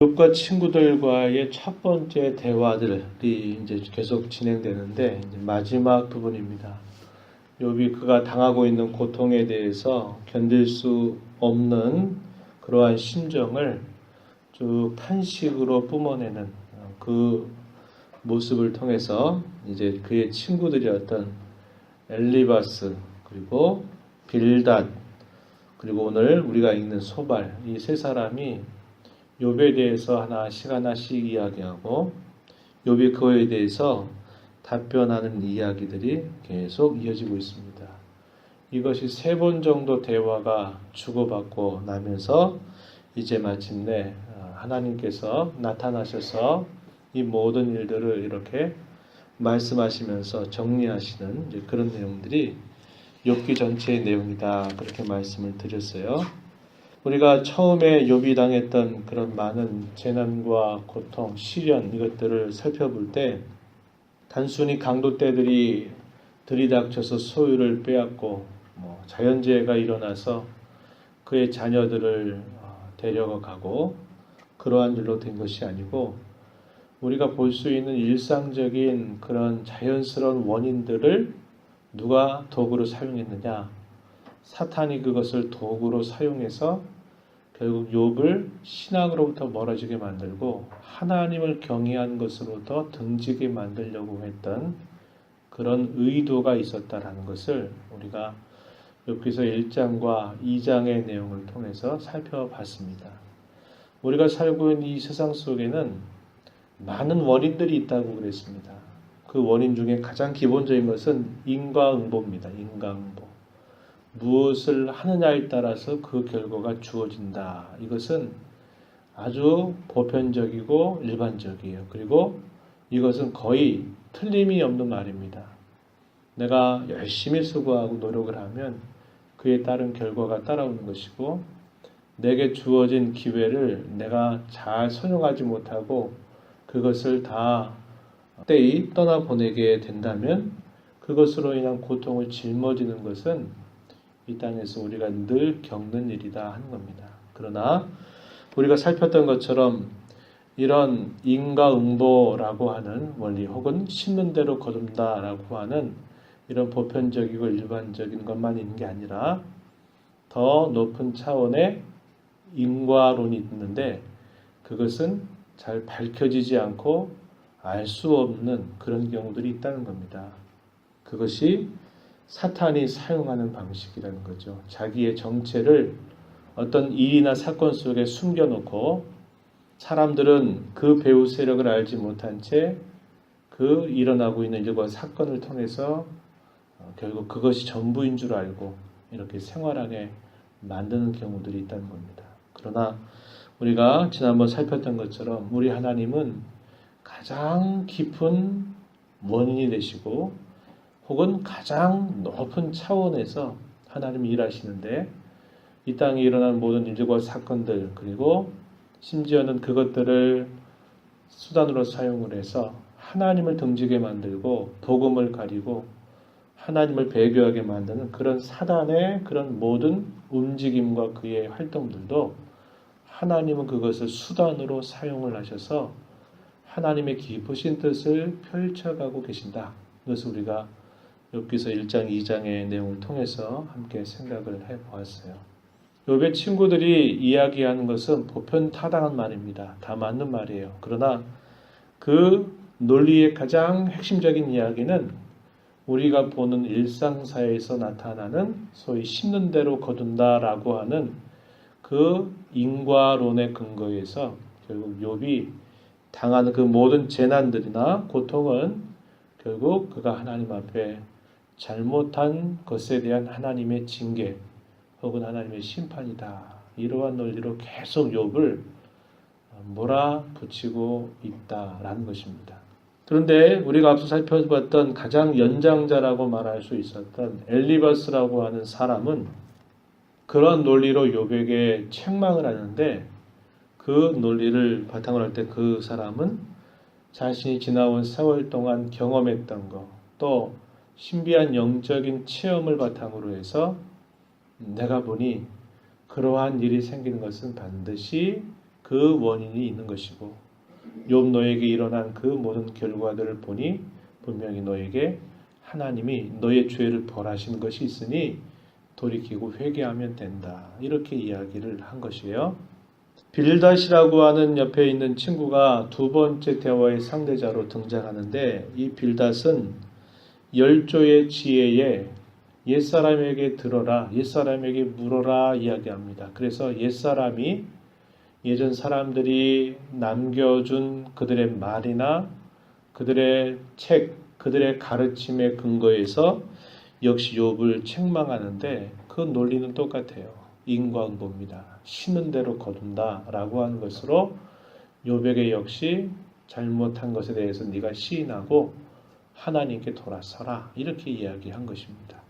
욥과 친구들과의 첫 번째 대화들이 이제 계속 진행되는데 이제 마지막 부분입니다. 욥이 그가 당하고 있는 고통에 대해서 견딜 수 없는 그러한 심정을 쭉 탄식으로 뿜어내는 그 모습을 통해서 이제 그의 친구들이었던 엘리바스 그리고 빌닷 그리고 오늘 우리가 읽는 소발 이 세 사람이 욥에 대해서 하나씩 이야기하고 욥이 그에 대해서 답변하는 이야기들이 계속 이어지고 있습니다. 이것이 3번 정도 대화가 주고받고 나면서 이제 마침내 하나님께서 나타나셔서 이 모든 일들을 이렇게 말씀하시면서 정리하시는 그런 내용들이 욥기 전체의 내용이다. 그렇게 말씀을 드렸어요. 우리가 처음에 욥이 당했던 그런 많은 재난과 고통, 시련 이것들을 살펴볼 때 단순히 강도떼들이 들이닥쳐서 소유를 빼앗고 자연재해가 일어나서 그의 자녀들을 데려가 가고 그러한 일로 된 것이 아니고 우리가 볼 수 있는 일상적인 그런 자연스러운 원인들을 누가 도구로 사용했느냐? 사탄이 그것을 도구로 사용해서 결국 욥을 신앙으로부터 멀어지게 만들고 하나님을 경외한 것으로부터 등지게 만들려고 했던 그런 의도가 있었다라는 것을 우리가 욥기서 1장과 2장의 내용을 통해서 살펴봤습니다. 우리가 살고 있는 이 세상 속에는 많은 원인들이 있다고 그랬습니다. 그 원인 중에 가장 기본적인 것은 인과응보입니다. 인과응보. 무엇을 하느냐에 따라서 그 결과가 주어진다. 이것은 아주 보편적이고 일반적이에요. 그리고 이것은 거의 틀림이 없는 말입니다. 내가 열심히 수고하고 노력을 하면 그에 따른 결과가 따라오는 것이고 내게 주어진 기회를 내가 잘 선용하지 못하고 그것을 다 때이 떠나보내게 된다면 그것으로 인한 고통을 짊어지는 것은 이 땅에서 우리가 늘 겪는 일이다 하는 겁니다. 그러나 우리가 살폈던 것처럼 이런 인과응보라고 하는 원리 혹은 심는 대로 거둔다라고 하는 이런 보편적이고 일반적인 것만 있는 게 아니라 더 높은 차원의 인과론이 있는데 그것은 잘 밝혀지지 않고 알 수 없는 그런 경우들이 있다는 겁니다. 그것이 사탄이 사용하는 방식이라는 거죠. 자기의 정체를 어떤 일이나 사건 속에 숨겨놓고 사람들은 그 배후 세력을 알지 못한 채 그 일어나고 있는 일과 사건을 통해서 결국 그것이 전부인 줄 알고 이렇게 생활하게 만드는 경우들이 있다는 겁니다. 그러나 우리가 지난번 살폈던 것처럼 우리 하나님은 가장 깊은 원인이 되시고 혹은 가장 높은 차원에서 하나님이 일하시는데 이 땅에 일어난 모든 일과 사건들 그리고 심지어는 그것들을 수단으로 사용을 해서 하나님을 등지게 만들고 복음을 가리고 하나님을 배교하게 만드는 그런 사단의 그런 모든 움직임과 그의 활동들도 하나님은 그것을 수단으로 사용을 하셔서 하나님의 깊으신 뜻을 펼쳐가고 계신다. 이것을 우리가 욥기서 1장, 2장의 내용을 통해서 함께 생각을 해보았어요. 욥의 친구들이 이야기하는 것은 보편타당한 말입니다. 다 맞는 말이에요. 그러나 그 논리의 가장 핵심적인 이야기는 우리가 보는 일상사회에서 나타나는 소위 심는 대로 거둔다라고 하는 그 인과론의 근거에서 결국 욥이 당하는 그 모든 재난들이나 고통은 결국 그가 하나님 앞에 잘못한 것에 대한 하나님의 징계 혹은 하나님의 심판이다. 이러한 논리로 계속 욥을 몰아붙이고 있다라는 것입니다. 그런데 우리가 앞서 살펴봤던 가장 연장자라고 말할 수 있었던 엘리바스라고 하는 사람은 그런 논리로 욥에게 책망을 하는데 그 논리를 바탕으로 할 때 그 사람은 자신이 지나온 세월 동안 경험했던 것, 또 신비한 영적인 체험을 바탕으로 해서 내가 보니 그러한 일이 생기는 것은 반드시 그 원인이 있는 것이고 욥 너에게 일어난 그 모든 결과들을 보니 분명히 너에게 하나님이 너의 죄를 벌하신 것이 있으니 돌이키고 회개하면 된다. 이렇게 이야기를 한 것이에요. 빌닷이라고 하는 옆에 있는 친구가 두 번째 대화의 상대자로 등장하는데 이 빌닷은 열조의 지혜에 옛사람에게 들어라, 옛사람에게 물어라 이야기합니다. 그래서 옛사람이 예전 사람들이 남겨준 그들의 말이나 그들의 책, 그들의 가르침에 근거해서 역시 욥을 책망하는데 그 논리는 똑같아요. 인과응보입니다. 심는 대로 거둔다 라고 하는 것으로 욥에게 역시 잘못한 것에 대해서 네가 시인하고 하나님께 돌아서라 이렇게 이야기한 것입니다.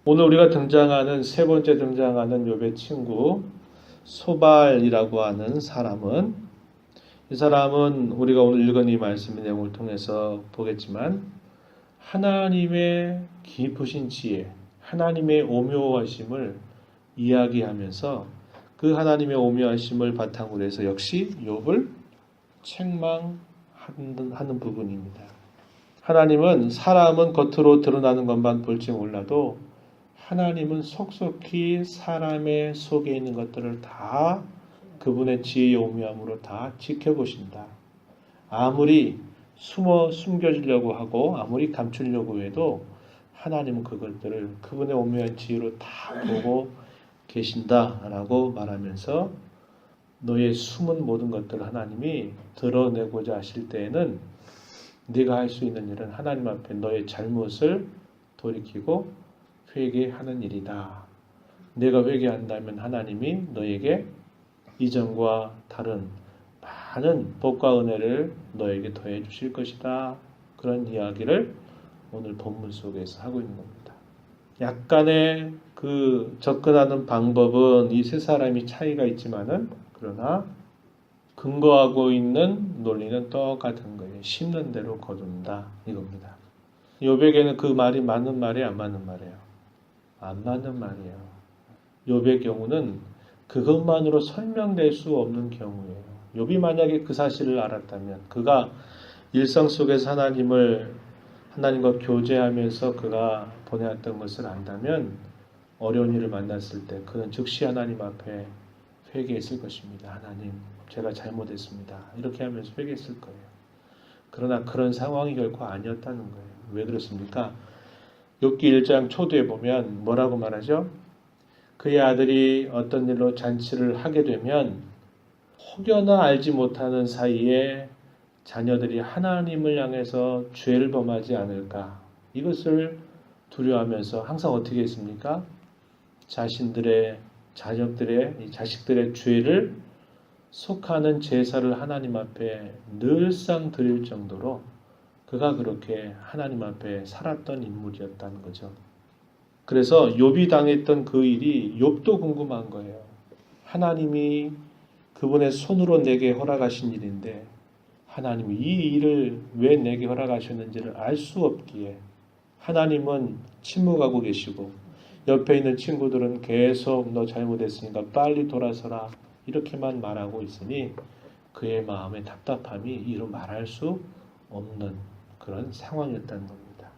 오늘 우리가 등장하는 세 번째 등장하는 욥의 친구 소발이라고 하는 사람은 이 사람은 우리가 오늘 읽은 이 말씀의 내용을 통해서 보겠지만 하나님의 깊으신 지혜, 하나님의 오묘하심을 이야기하면서 그 하나님의 오묘하심을 바탕으로 해서 역시 욥을 책망하는 부분입니다. 하나님은 사람은 겉으로 드러나는 것만 볼지 몰라도 하나님은 속속히 사람의 속에 있는 것들을 다 그분의 지혜의 오묘함으로 다 지켜보신다. 아무리 숨겨주려고 하고 아무리 감추려고 해도 하나님은 그것들을 그분의 오묘한 지혜로 다 보고 계신다라고 말하면서 너의 숨은 모든 것들을 하나님이 드러내고자 하실 때에는 네가 할 수 있는 일은 하나님 앞에 너의 잘못을 돌이키고 회개하는 일이다. 내가 회개한다면 하나님이 너에게 이전과 다른 많은 복과 은혜를 너에게 더해 주실 것이다. 그런 이야기를 오늘 본문 속에서 하고 있는 겁니다. 약간의 그 접근하는 방법은 이 세 사람이 차이가 있지만은 그러나 근거하고 있는 논리는 똑같은 거예요. 심는 대로 거둔다 이겁니다. 욥에게는 그 말이 맞는 말이에요, 안 맞는 말이에요? 안 맞는 말이에요. 욥의 경우는 그것만으로 설명될 수 없는 경우예요. 욥이 만약에 그 사실을 알았다면 그가 일상 속에서 하나님과 교제하면서 그가 보내왔던 것을 안다면 어려운 일을 만났을 때 그는 즉시 하나님 앞에 회개했을 것입니다. 하나님, 제가 잘못했습니다. 이렇게 하면서 회개했을 거예요. 그러나 그런 상황이 결코 아니었다는 거예요. 왜 그렇습니까? 욥기 1장 초두에 보면 뭐라고 말하죠? 그의 아들이 어떤 일로 잔치를 하게 되면 혹여나 알지 못하는 사이에 자녀들이 하나님을 향해서 죄를 범하지 않을까 이것을 두려워하면서 항상 어떻게 했습니까? 자신들의 자식들의 죄를 속하는 제사를 하나님 앞에 늘상 드릴 정도로 그가 그렇게 하나님 앞에 살았던 인물이었다는 거죠. 그래서 욥이 당했던 그 일이 욥도 궁금한 거예요. 하나님이 그분의 손으로 내게 허락하신 일인데 하나님이 이 일을 왜 내게 허락하셨는지를 알 수 없기에 하나님은 침묵하고 계시고 옆에 있는 친구들은 계속 너 잘못했으니까 빨리 돌아서라 이렇게만 말하고 있으니 그의 마음의 답답함이 이루 말할 수 없는 그런 상황이었다는 겁니다.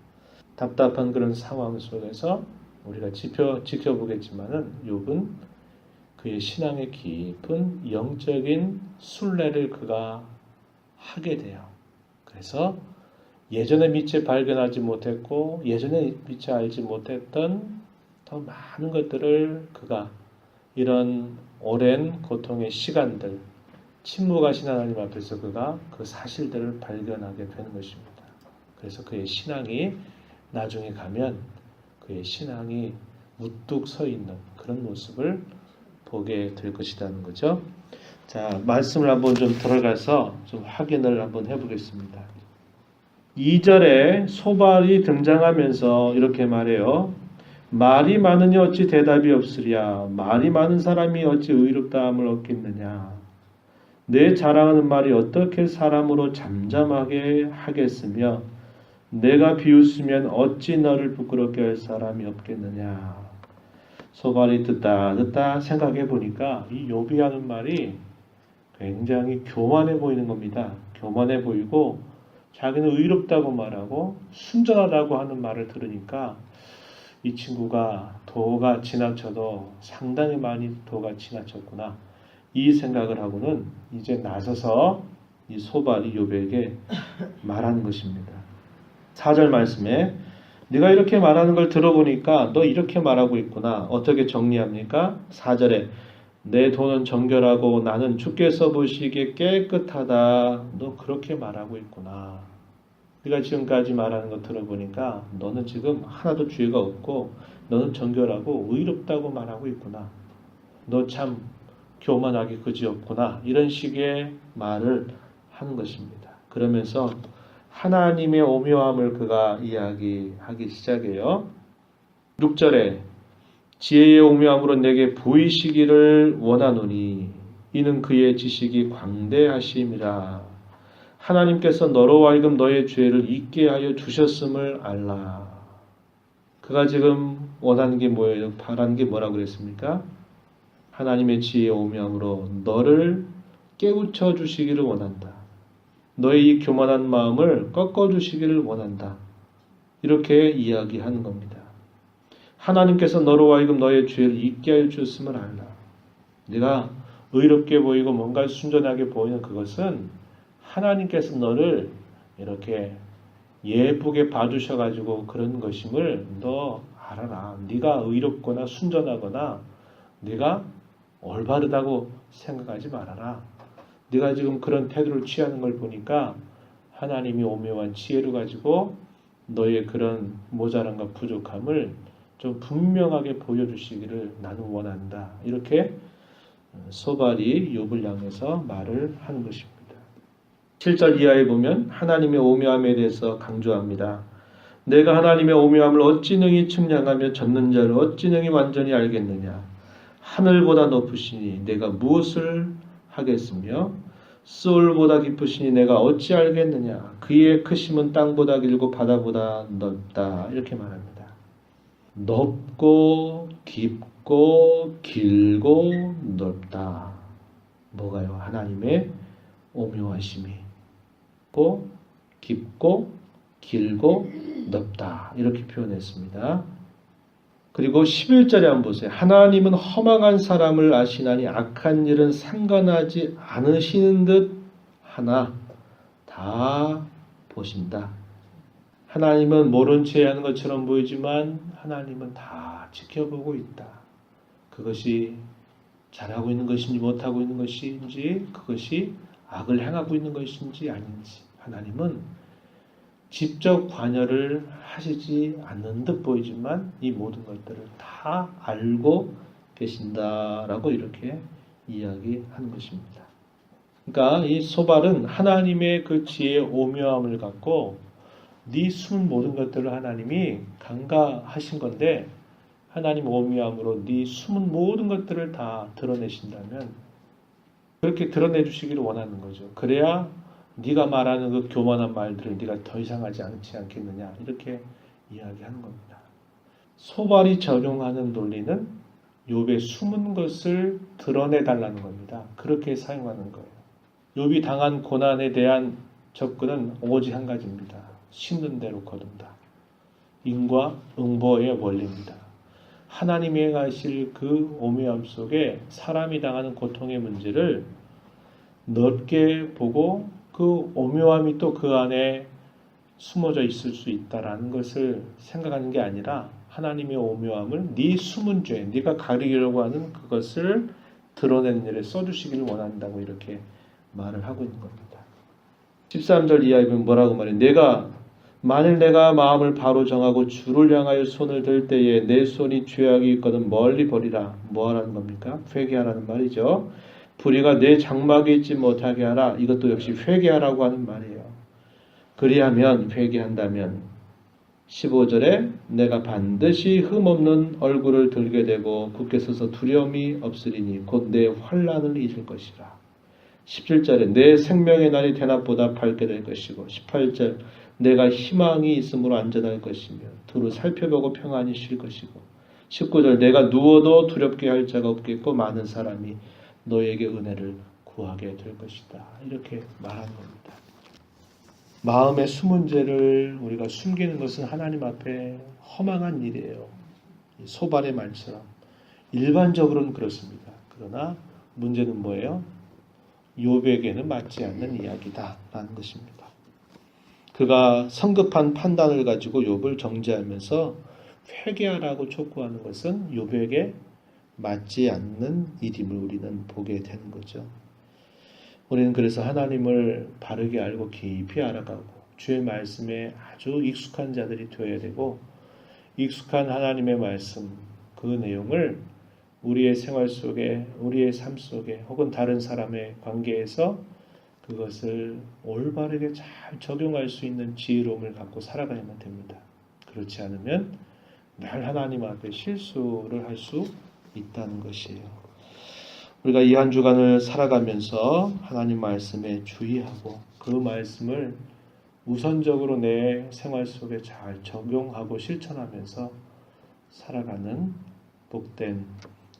답답한 그런 상황 속에서 우리가 지켜보겠지만은 욥은 그의 신앙의 깊은 영적인 순례를 그가 하게 돼요. 그래서 예전에 미처 발견하지 못했고 예전에 미처 알지 못했던 더 많은 것들을 그가 이런 오랜 고통의 시간들 침묵하신 하나님 앞에서 그가 그 사실들을 발견하게 되는 것입니다. 그래서 그의 신앙이 나중에 가면 그의 신앙이 우뚝 서 있는 그런 모습을 보게 될 것이라는 거죠. 자, 말씀을 한번 좀 들어가서 좀 확인을 한번 해보겠습니다. 2절에 소발이 등장하면서 이렇게 말해요. 말이 많으니 어찌 대답이 없으랴. 말이 많은 사람이 어찌 의롭다함을 얻겠느냐. 내 자랑하는 말이 어떻게 사람으로 잠잠하게 하겠으며 내가 비웃으면 어찌 너를 부끄럽게 할 사람이 없겠느냐. 소발이 듣다 생각해 보니까 이 욥이 하는 말이 굉장히 교만해 보이는 겁니다. 교만해 보이고 자기는 의롭다고 말하고 순전하다고 하는 말을 들으니까 이 친구가 도가 지나쳐도 상당히 많이 도가 지나쳤구나. 이 생각을 하고는 이제 나서서 이 소발이 욥에게 말하는 것입니다. 4절 말씀에 네가 이렇게 말하는 걸 들어보니까 너 이렇게 말하고 있구나. 어떻게 정리합니까? 4절에 내 돈은 정결하고 나는 주께서 보시기에 깨끗하다. 너 그렇게 말하고 있구나. 네가 지금까지 말하는 거 들어보니까 너는 지금 하나도 죄가 없고 너는 정결하고 의롭다고 말하고 있구나. 너 참 교만하게 그지없구나. 이런 식의 말을 하는 것입니다. 그러면서 하나님의 오묘함을 그가 이야기하기 시작해요. 6절에 지혜의 오묘함으로 내게 보이시기를 원하노니 이는 그의 지식이 광대하심이라. 하나님께서 너로 하여금 너의 죄를 잊게 하여 주셨음을 알라. 그가 지금 원하는 게 뭐예요? 바라는 게 뭐라고 그랬습니까? 하나님의 지혜의 오묘함으로 너를 깨우쳐 주시기를 원한다. 너의 이 교만한 마음을 꺾어 주시기를 원한다. 이렇게 이야기하는 겁니다. 하나님께서 너로 하여금 너의 죄를 잊게 하여 주셨음을 알라. 네가 의롭게 보이고 뭔가 순전하게 보이는 그것은 하나님께서 너를 이렇게 예쁘게 봐주셔가지고 그런 것임을 너 알아라. 네가 의롭거나 순전하거나 네가 올바르다고 생각하지 말아라. 네가 지금 그런 태도를 취하는 걸 보니까 하나님이 오묘한 지혜를 가지고 너의 그런 모자람과 부족함을 좀 분명하게 보여주시기를 나는 원한다. 이렇게 소발이 욥을 향해서 말을 하는 것입니다. 7절 이하에 보면 하나님의 오묘함에 대해서 강조합니다. 내가 하나님의 오묘함을 어찌 능히 측량하며 젖는 자를 어찌 능히 완전히 알겠느냐. 하늘보다 높으시니 내가 무엇을 하겠으며 수월보다 깊으시니 내가 어찌 알겠느냐. 그의 크심은 땅보다 길고 바다보다 넓다. 이렇게 말합니다. 높고 깊고 길고 넓다. 뭐가요? 하나님의 오묘하심이 깊고 길고 넓다. 이렇게 표현했습니다. 그리고 11절에 한번 보세요. 하나님은 허망한 사람을 아시나니 악한 일은 상관하지 않으시는 듯 하나 다 보신다. 하나님은 모른 채 하는 것처럼 보이지만 하나님은 다 지켜보고 있다. 그것이 잘하고 있는 것인지 못하고 있는 것인지 그것이 악을 행하고 있는 것인지 아닌지 하나님은 직접 관여를 하시지 않는 듯 보이지만 이 모든 것들을 다 알고 계신다라고 이렇게 이야기하는 것입니다. 그러니까 이 소발은 하나님의 그 지혜의 오묘함을 갖고 네 숨은 모든 것들을 하나님이 간과하신 건데 하나님 오묘함으로 네 숨은 모든 것들을 다 드러내신다면 그렇게 드러내 주시기를 원하는 거죠. 그래야 네가 말하는 그 교만한 말들을 네가 더 이상 하지 않겠느냐 이렇게 이야기하는 겁니다. 소발이 적용하는 논리는 욥의 숨은 것을 드러내달라는 겁니다. 그렇게 사용하는 거예요. 욥이 당한 고난에 대한 접근은 오직 한 가지입니다. 심는 대로 거둔다. 인과 응보의 원리입니다. 하나님이 행하실 그 오묘함 속에 사람이 당하는 고통의 문제를 넓게 보고 그 오묘함이 또 그 안에 숨어져 있을 수 있다라는 것을 생각하는 게 아니라 하나님의 오묘함을 네 숨은 죄, 네가 가리려고 하는 그것을 드러내는 일에 써주시기를 원한다고 이렇게 말을 하고 있는 겁니다. 13절 이하에 보면 뭐라고 말해요? 만일 내가 마음을 바로 정하고 주를 향하여 손을 들 때에 내 손이 죄악이 있거든 멀리 버리라. 뭐 하라는 겁니까? 회개하라는 말이죠. 불의가 내 장막에 있지 못하게 하라. 이것도 역시 회개하라고 하는 말이에요. 그리하면 회개한다면 15절에 내가 반드시 흠없는 얼굴을 들게 되고 굳게 서서 두려움이 없으리니 곧 내 환난을 잊을 것이라. 17절에 내 생명의 날이 대낮보다 밝게 될 것이고 18절 내가 희망이 있으므로 안전할 것이며 두루 살펴보고 평안히 쉴 것이고 19절 내가 누워도 두렵게 할 자가 없겠고 많은 사람이 너에게 은혜를 구하게 될 것이다. 이렇게 말하는 겁니다. 마음의 숨은 죄를 우리가 숨기는 것은 하나님 앞에 허망한 일이에요. 소발의 말처럼 일반적으로는 그렇습니다. 그러나 문제는 뭐예요? 욥에게는 맞지 않는 이야기다라는 것입니다. 그가 성급한 판단을 가지고 욥을 정죄하면서 회개하라고 촉구하는 것은 욥에게 맞지 않는 일임을 우리는 보게 되는 거죠. 우리는 그래서 하나님을 바르게 알고 깊이 알아가고 주의 말씀에 아주 익숙한 자들이 되어야 되고, 익숙한 하나님의 말씀 그 내용을 우리의 생활 속에, 우리의 삶 속에 혹은 다른 사람의 관계에서 그것을 올바르게 잘 적용할 수 있는 지혜로움을 갖고 살아가야만 됩니다. 그렇지 않으면 늘 하나님 앞에 실수를 할 수 있다는 것이에요. 우리가 이 한 주간을 살아가면서 하나님 말씀에 주의하고 그 말씀을 우선적으로 내 생활 속에 잘 적용하고 실천하면서 살아가는 복된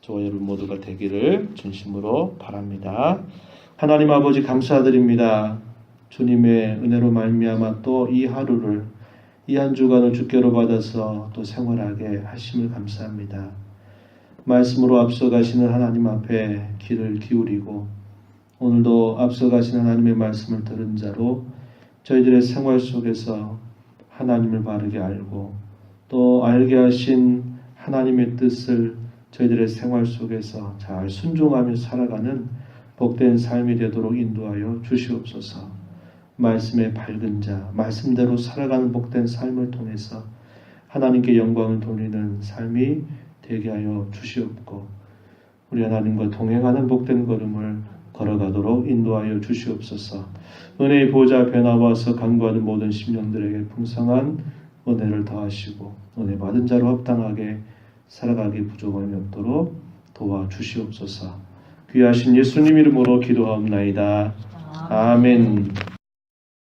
저와 여러분 모두가 되기를 진심으로 바랍니다. 하나님 아버지 감사드립니다. 주님의 은혜로 말미암아 또 이 하루를, 이 한 주간을 주께로 받아서 또 생활하게 하심을 감사합니다. 말씀으로 앞서가시는 하나님 앞에 귀를 기울이고 오늘도 앞서가시는 하나님의 말씀을 들은 자로 저희들의 생활 속에서 하나님을 바르게 알고 또 알게 하신 하나님의 뜻을 저희들의 생활 속에서 잘 순종하며 살아가는 복된 삶이 되도록 인도하여 주시옵소서. 말씀의 밝은 자, 말씀대로 살아가는 복된 삶을 통해서 하나님께 영광을 돌리는 삶이 되게 하여 주시옵고, 우리 하나님과 동행하는 복된 걸음을 걸어가도록 인도하여 주시옵소서. 은혜의 보좌 앞에 나와서 간구하는 모든 심령들에게 풍성한 은혜를 더하시고 은혜 받은 자로 합당하게 살아가기 부족함이 없도록 도와주시옵소서. 귀하신 예수님 이름으로 기도하옵나이다. 아멘.